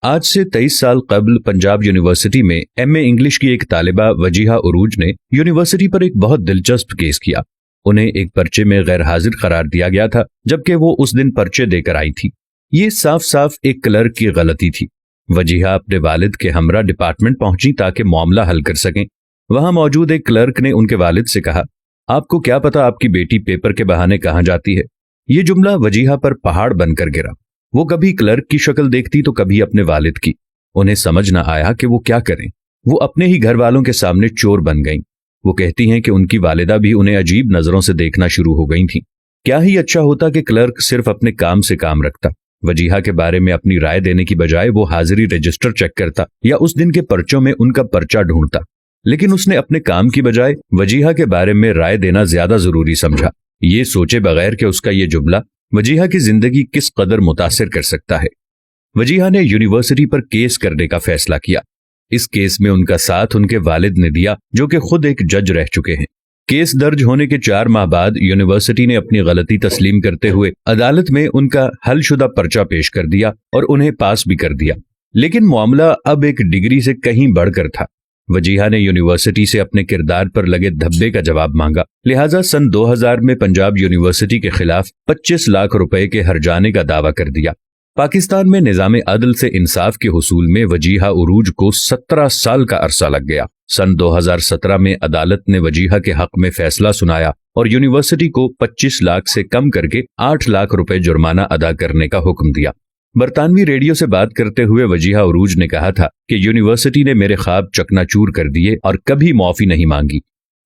آج سے 23 سال قبل پنجاب یونیورسٹی میں ایم اے انگلش کی ایک طالبہ وجیہہ عروج نے یونیورسٹی پر ایک بہت دلچسپ کیس کیا۔ انہیں ایک پرچے میں غیر حاضر قرار دیا گیا تھا، جبکہ وہ اس دن پرچے دے کر آئی تھی۔ یہ صاف صاف ایک کلرک کی غلطی تھی۔ وجیہہ اپنے والد کے ہمراہ ڈپارٹمنٹ پہنچی تاکہ معاملہ حل کر سکیں۔ وہاں موجود ایک کلرک نے ان کے والد سے کہا، آپ کو کیا پتا آپ کی بیٹی پیپر کے بہانے کہاں جاتی ہے؟ یہ جملہ وجیہہ پر پہاڑ بن کر گرا۔ وہ کبھی کلرک کی شکل دیکھتی تو کبھی اپنے والد کی۔ انہیں سمجھ نہ آیا کہ وہ کیا کریں۔ وہ اپنے ہی گھر والوں کے سامنے چور بن گئیں۔ وہ کہتی ہیں کہ ان کی والدہ بھی انہیں عجیب نظروں سے دیکھنا شروع ہو گئی تھیں۔ کیا ہی اچھا ہوتا کہ کلرک صرف اپنے کام سے کام رکھتا۔ وجیہہ کے بارے میں اپنی رائے دینے کی بجائے وہ حاضری رجسٹر چیک کرتا یا اس دن کے پرچوں میں ان کا پرچہ ڈھونڈتا، لیکن اس نے اپنے کام کی بجائے وجیہہ کے بارے میں رائے دینا زیادہ ضروری سمجھا، یہ سوچے بغیر کہ اس کا یہ جملہ وجیہہ کی زندگی کس قدر متاثر کر سکتا ہے۔ وجیہہ نے یونیورسٹی پر کیس کرنے کا فیصلہ کیا۔ اس کیس میں ان کا ساتھ ان کے والد نے دیا، جو کہ خود ایک جج رہ چکے ہیں۔ کیس درج ہونے کے 4 ماہ بعد یونیورسٹی نے اپنی غلطی تسلیم کرتے ہوئے عدالت میں ان کا حل شدہ پرچہ پیش کر دیا اور انہیں پاس بھی کر دیا، لیکن معاملہ اب ایک ڈگری سے کہیں بڑھ کر تھا۔ وجیہہ نے یونیورسٹی سے اپنے کردار پر لگے دھبے کا جواب مانگا، لہٰذا سن 2000 میں پنجاب یونیورسٹی کے خلاف 25 لاکھ روپے کے ہرجانے کا دعویٰ کر دیا۔ پاکستان میں نظام عدل سے انصاف کے حصول میں وجیہہ عروج کو 17 سال کا عرصہ لگ گیا۔ سن 2017 میں عدالت نے وجیہہ کے حق میں فیصلہ سنایا اور یونیورسٹی کو 25 لاکھ سے کم کر کے 8 لاکھ روپے جرمانہ ادا کرنے کا حکم دیا۔ برطانوی ریڈیو سے بات کرتے ہوئے وجیہہ عروج نے کہا تھا کہ یونیورسٹی نے میرے خواب چکنا چور کر دیے اور کبھی معافی نہیں مانگی۔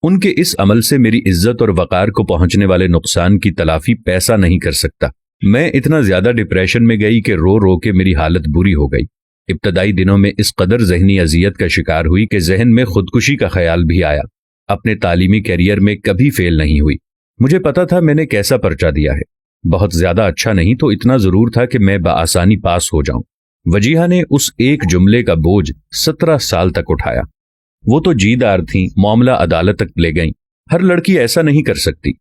ان کے اس عمل سے میری عزت اور وقار کو پہنچنے والے نقصان کی تلافی پیسہ نہیں کر سکتا۔ میں اتنا زیادہ ڈپریشن میں گئی کہ رو رو کے میری حالت بری ہو گئی۔ ابتدائی دنوں میں اس قدر ذہنی اذیت کا شکار ہوئی کہ ذہن میں خودکشی کا خیال بھی آیا۔ اپنے تعلیمی کیریئر میں کبھی فیل نہیں ہوئی۔ مجھے پتا تھا میں نے کیسا پرچہ دیا ہے، بہت زیادہ اچھا نہیں تو اتنا ضرور تھا کہ میں بآسانی پاس ہو جاؤں۔ وجیہہ نے اس ایک جملے کا بوجھ 17 سال تک اٹھایا۔ وہ تو جیدار تھیں، معاملہ عدالت تک لے گئیں۔ ہر لڑکی ایسا نہیں کر سکتی۔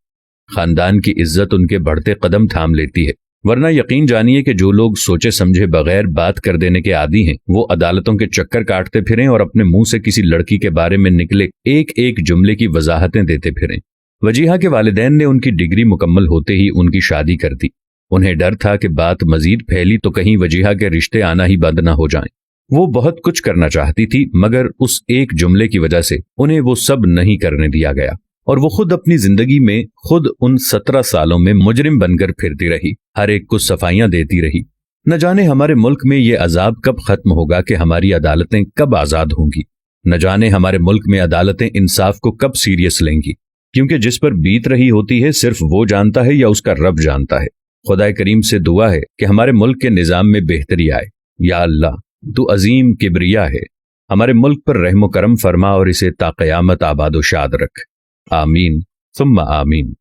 خاندان کی عزت ان کے بڑھتے قدم تھام لیتی ہے، ورنہ یقین جانیے کہ جو لوگ سوچے سمجھے بغیر بات کر دینے کے عادی ہیں، وہ عدالتوں کے چکر کاٹتے پھریں اور اپنے منہ سے کسی لڑکی کے بارے میں نکلے ایک ایک جملے کی وضاحتیں دیتے پھریں۔ وجیہہ کے والدین نے ان کی ڈگری مکمل ہوتے ہی ان کی شادی کر دی۔ انہیں ڈر تھا کہ بات مزید پھیلی تو کہیں وجیہہ کے رشتے آنا ہی بند نہ ہو جائیں۔ وہ بہت کچھ کرنا چاہتی تھی، مگر اس ایک جملے کی وجہ سے انہیں وہ سب نہیں کرنے دیا گیا، اور وہ خود اپنی زندگی میں خود ان 17 سالوں میں مجرم بن کر پھرتی رہی، ہر ایک کو صفائیاں دیتی رہی۔ نہ جانے ہمارے ملک میں یہ عذاب کب ختم ہوگا کہ ہماری عدالتیں کب آزاد ہوں گی۔ نہ جانے ہمارے ملک میں عدالتیں انصاف کو کب سیریس لیں گی، کیونکہ جس پر بیت رہی ہوتی ہے صرف وہ جانتا ہے یا اس کا رب جانتا ہے۔ خدا کریم سے دعا ہے کہ ہمارے ملک کے نظام میں بہتری آئے۔ یا اللہ، تو عظیم کبریا ہے، ہمارے ملک پر رحم و کرم فرما اور اسے تا قیامت آباد و شاد رکھ۔ آمین ثم آمین۔